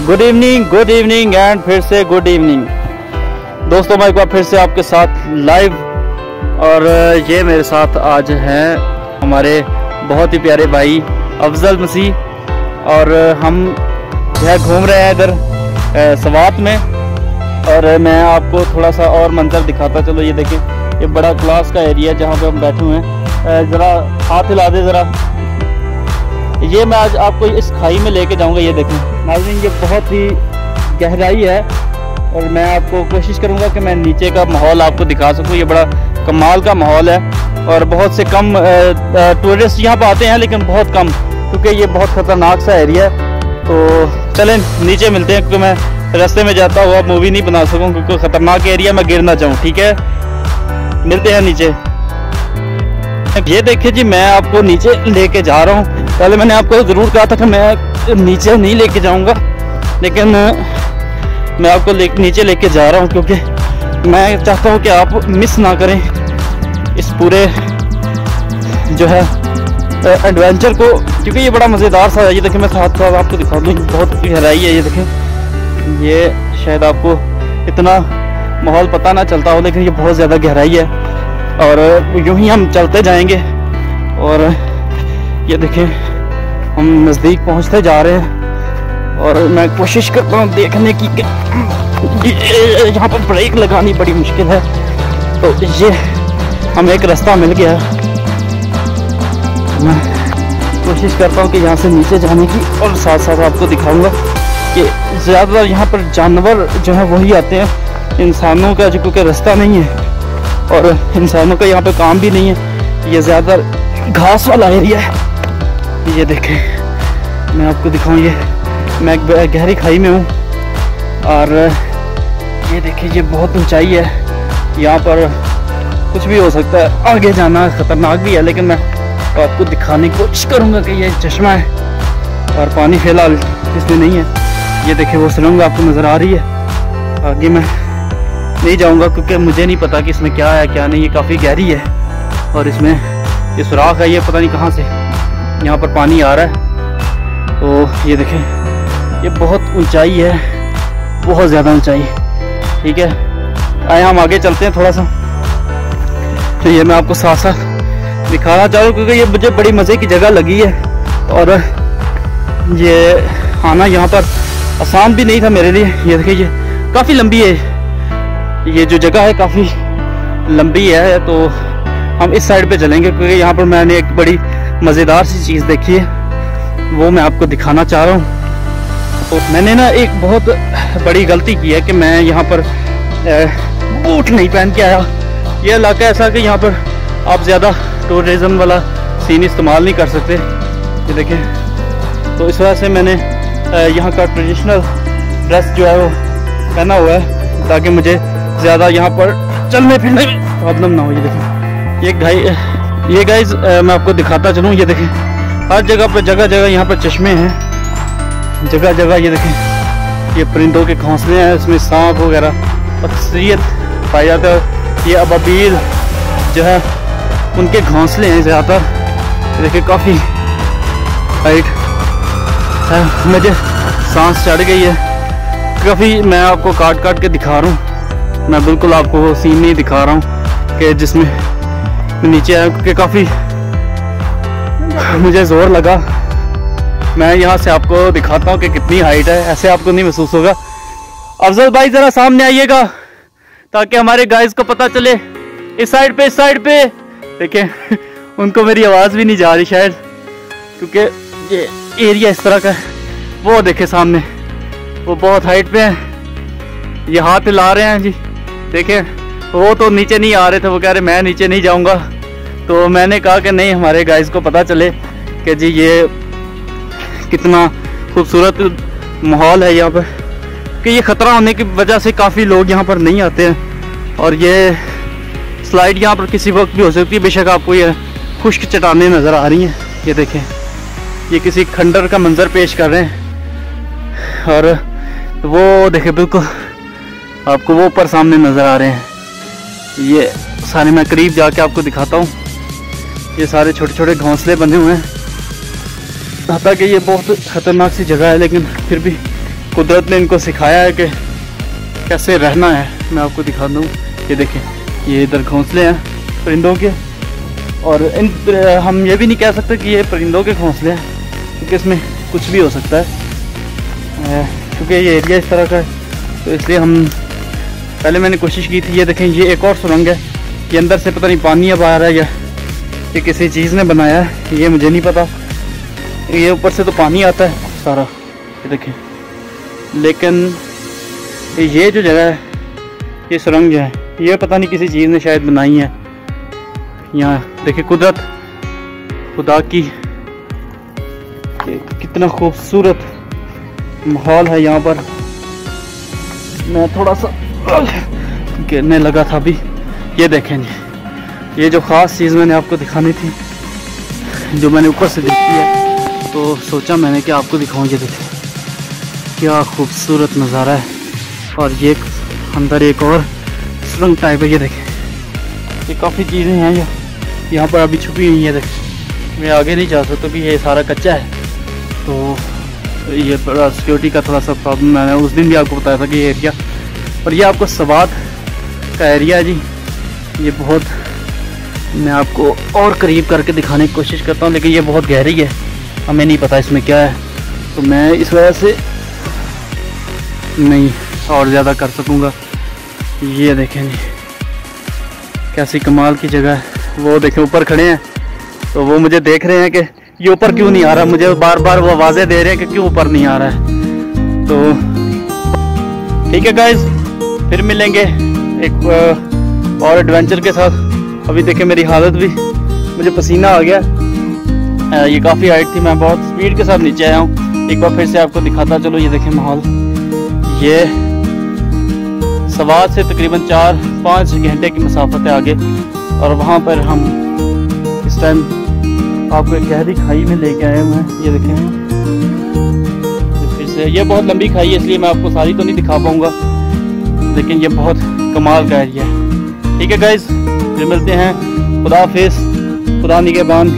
Good evening and फिर से good evening दोस्तों, मैं एक बार फिर से आपके साथ लाइव। और ये मेरे साथ आज हैं हमारे बहुत ही प्यारे भाई अफजल मसीह, और हम यह घूम रहे हैं इधर सवात में। और मैं आपको थोड़ा सा और मंजर दिखाता चलो। ये देखें, ये बड़ा क्लास का एरिया जहाँ पे हम बैठे हुए हैं। ज़रा हाथ हिला दे ज़रा। ये मैं आज आपको इस खाई में लेके जाऊंगा। ये देखें नाज़रीन, ये बहुत ही गहराई है और मैं आपको कोशिश करूंगा कि मैं नीचे का माहौल आपको दिखा सकूं। ये बड़ा कमाल का माहौल है और बहुत से कम टूरिस्ट यहाँ पर आते हैं, लेकिन बहुत कम, क्योंकि ये बहुत ख़तरनाक सा एरिया है। तो चलें नीचे मिलते हैं, क्योंकि मैं रास्ते में जाता हुआ मूवी नहीं बना सकूँ, क्योंकि ख़तरनाक एरिया में गिर ना जाऊँ। ठीक है, मिलते हैं नीचे। ये देखिए जी, मैं आपको नीचे लेके जा रहा हूँ। पहले मैंने आपको ज़रूर कहा था कि मैं नीचे नहीं लेके जाऊँगा, लेकिन मैं आपको नीचे लेके जा रहा हूँ, क्योंकि मैं चाहता हूँ कि आप मिस ना करें इस पूरे जो है एडवेंचर को, क्योंकि ये बड़ा मज़ेदार सा है। ये देखें, मैं साथ साथ आपको दिखा दूँ, बहुत गहराई है। ये देखें, ये शायद आपको इतना माहौल पता ना चलता हो, लेकिन ये बहुत ज़्यादा गहराई है। और यूं ही हम चलते जाएंगे और ये देखें, हम नज़दीक पहुंचते जा रहे हैं। और मैं कोशिश करता हूं देखने की कि यहाँ पर ब्रेक लगानी बड़ी मुश्किल है। तो ये हमें एक रास्ता मिल गया। मैं कोशिश करता हूँ कि यहाँ से नीचे जाने की, और साथ साथ आपको दिखाऊंगा कि ज़्यादातर यहाँ पर जानवर जो है वही आते हैं। इंसानों का जो क्योंकि रास्ता नहीं है और इंसानों का यहाँ पे काम भी नहीं है, ये ज़्यादातर घास वाला एरिया है। ये देखें, मैं आपको दिखाऊं, ये मैं एक गहरी खाई में हूँ और ये देखें, ये बहुत ऊंचाई है। यहाँ पर कुछ भी हो सकता है, आगे जाना ख़तरनाक भी है, लेकिन मैं आपको दिखाने की कोशिश करूँगा कि ये चश्मा है और पानी फिलहाल इसमें नहीं है। ये देखें, वो सुरंग आपको नज़र आ रही है। आगे मैं नहीं जाऊंगा क्योंकि मुझे नहीं पता कि इसमें क्या है क्या नहीं। ये काफ़ी गहरी है और इसमें ये सुराख है, ये पता नहीं कहाँ से यहाँ पर पानी आ रहा है। तो ये देखें, ये बहुत ऊंचाई है, बहुत ज़्यादा ऊंचाई। ठीक है, आए हम आगे चलते हैं थोड़ा सा। तो ये मैं आपको साथ साथ दिखाना चाह रहा हूँ, क्योंकि ये मुझे बड़ी मज़े की जगह लगी है और ये आना यहाँ पर आसान भी नहीं था मेरे लिए। ये देखिए, ये काफ़ी लंबी है, ये जो जगह है काफ़ी लंबी है। तो हम इस साइड पे चलेंगे, क्योंकि यहाँ पर मैंने एक बड़ी मज़ेदार सी चीज़ देखी है, वो मैं आपको दिखाना चाह रहा हूँ। तो मैंने ना एक बहुत बड़ी गलती की है कि मैं यहाँ पर बूट नहीं पहन के आया। ये इलाका ऐसा कि यहाँ पर आप ज़्यादा टूरिज़म वाला सीन इस्तेमाल नहीं कर सकते। ये देखें, तो इस वजह से मैंने यहाँ का ट्रेडिशनल ड्रेस जो है वो पहना हुआ है, ताकि मुझे ज़्यादा यहाँ पर चलने फिरने में प्रॉब्लम ना हो। ये देखें, ये गाइस मैं आपको दिखाता चलूँ। ये देखें, हर जगह पर जगह यहाँ पर चश्मे हैं, जगह जगह। ये देखें, ये परिंदों के घोंसले हैं, इसमें सांप वगैरह अक्सरियत पाई जाता है। ये अबाबील जो है उनके घोंसले हैं ज़्यादातर। ये देखिए, काफ़ी हाइट है, मुझे सांस चढ़ गई है काफ़ी। मैं आपको काट काट के दिखा रहा हूँ, मैं बिल्कुल आपको वो सीन नहीं दिखा रहा हूँ कि जिसमें नीचे आया, क्योंकि काफ़ी मुझे ज़ोर लगा। मैं यहाँ से आपको दिखाता हूँ कि कितनी हाइट है, ऐसे आपको नहीं महसूस होगा। अफजल भाई ज़रा सामने आइएगा ताकि हमारे गाइस को पता चले। इस साइड पे, इस साइड पे देखें, उनको मेरी आवाज़ भी नहीं जा रही शायद, क्योंकि ये एरिया इस तरह का है। वो देखे सामने, वो बहुत हाइट पे है, ये हाथ हिला रहे हैं जी। देखें, वो तो नीचे नहीं आ रहे थे, वो कह रहे मैं नीचे नहीं जाऊंगा। तो मैंने कहा कि नहीं, हमारे गाइस को पता चले कि जी ये कितना खूबसूरत माहौल है यहाँ पर, कि ये ख़तरा होने की वजह से काफ़ी लोग यहाँ पर नहीं आते हैं। और ये स्लाइड यहाँ पर किसी वक्त भी हो सकती है। बेशक आपको ये खुश्क चट्टानें नज़र आ रही हैं। ये देखें, ये किसी खंडर का मंजर पेश कर रहे हैं। और वो देखें, बिल्कुल आपको वो ऊपर सामने नज़र आ रहे हैं। ये सारे मैं करीब जाके आपको दिखाता हूँ। ये सारे छोटे छोटे घोंसले बने हुए हैं। हालांकि ये बहुत ख़तरनाक सी जगह है, लेकिन फिर भी कुदरत ने इनको सिखाया है कि कैसे रहना है। मैं आपको दिखा दूँ, ये देखें, ये इधर घोंसले हैं परिंदों के, और हम ये भी नहीं कह सकते कि ये परिंदों के घोंसले हैं, क्योंकि इसमें कुछ भी हो सकता है, क्योंकि ये एरिया इस तरह का है। तो इसलिए पहले मैंने कोशिश की थी। ये देखें, ये एक और सुरंग है, ये अंदर से पता नहीं पानी अब आ रहा है या ये किसी चीज़ ने बनाया है, ये मुझे नहीं पता। ये ऊपर से तो पानी आता है सारा, ये देखें। लेकिन ये जो जगह है, ये सुरंग जो है, ये पता नहीं किसी चीज़ ने शायद बनाई है। यहाँ देखिए कुदरत, खुदा की कितना खूबसूरत माहौल है यहाँ पर। मैं थोड़ा सा गिरने लगा था अभी। ये देखें जी, ये जो ख़ास चीज़ मैंने आपको दिखानी थी, जो मैंने ऊपर से देखी है, तो सोचा मैंने कि आपको दिखाऊं। ये देखें क्या खूबसूरत नज़ारा है। और ये अंदर एक और सुरंग टाइप है, ये देखें। ये काफ़ी चीज़ें हैं जो यहाँ पर अभी छुपी हुई हैं। देखें, मैं आगे नहीं जा सकता कि ये सारा कच्चा है, तो ये थोड़ा सिक्योरिटी का थोड़ा सा प्रॉब्लम। मैंने उस दिन भी आपको बताया था कि ये एरिया, और ये आपको सवात का एरिया है जी। ये बहुत, मैं आपको और करीब करके दिखाने की कोशिश करता हूँ, लेकिन ये बहुत गहरी है, हमें नहीं पता इसमें क्या है, तो मैं इस वजह से नहीं और ज़्यादा कर सकूँगा। ये देखें जी, कैसी कमाल की जगह है। वो देखें ऊपर खड़े हैं, तो वो मुझे देख रहे हैं कि ये ऊपर क्यों नहीं आ रहा। मुझे बार बार वो आवाज़ें दे रहे हैं कि क्यों ऊपर नहीं आ रहा है। तो ठीक है गाइस, फिर मिलेंगे एक और एडवेंचर के साथ। अभी देखें मेरी हालत भी, मुझे पसीना आ गया। ये काफ़ी हाइट थी, मैं बहुत स्पीड के साथ नीचे आया हूँ। एक बार फिर से आपको दिखाता चलो। ये देखें माहौल, ये सवात से तकरीबन 4-5 घंटे की मसाफत है आगे, और वहाँ पर हम इस टाइम आपको एक गहरी खाई में लेके आए हुए हैं। ये देखें, फिर से ये बहुत लंबी खाई है, इसलिए मैं आपको सारी तो नहीं दिखा पाऊँगा, लेकिन ये बहुत कमाल का एरिया है। ठीक है गाइस, फिर मिलते हैं। खुदा हाफिज़, खुदा निगहबान।